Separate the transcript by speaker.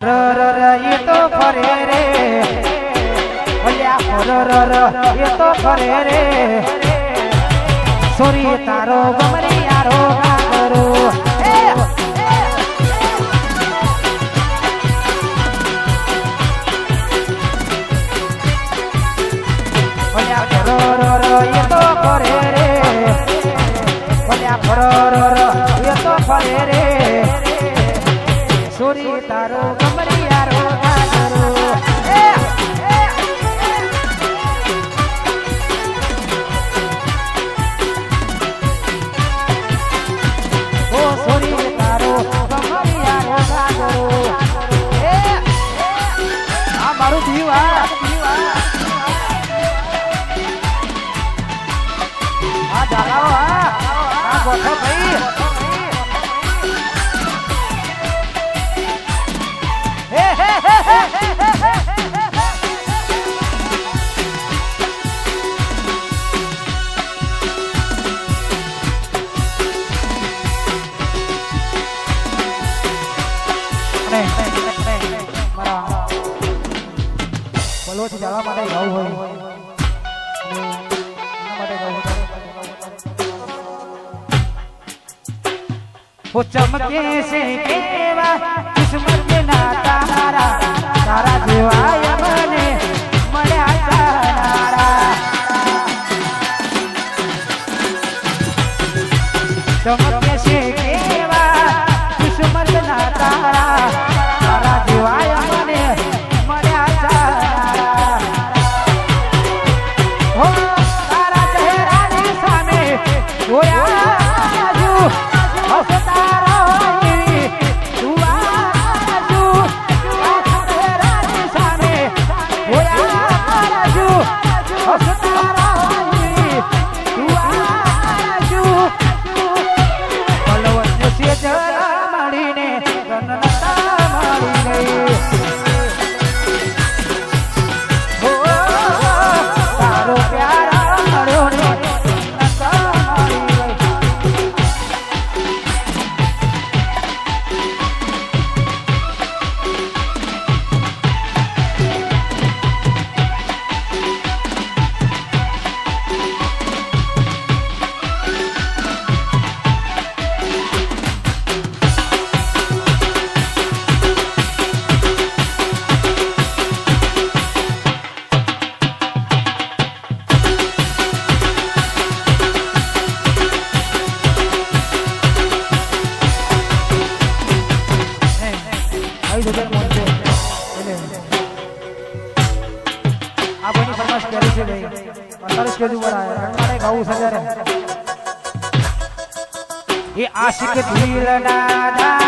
Speaker 1: એ તો ફરે રે એ તો ફરે રે સોરી તારો ગમરી યારો ગાગરો એ તો ફરે રે એ તો ફરે રે સોરી તારો ગમરી યારો ગાગરો ઓ સોરી તારો ગમરી યારો ગાગરો આ મારું જીવ આ જાગાઓ આ ગોઠો ભાઈ બલોચ જવા માટે જવું હોય वो चमके से केवा किस्मत ना तारा तारा जेवाय મને મળ્યા તારા ચમકે છે કેવા કિસ્મત ના તારા તારા જેવાય મને મળ્યા તારા હો તારા ચહેરાની સામે જોયા જો ये आशिक दिल दादा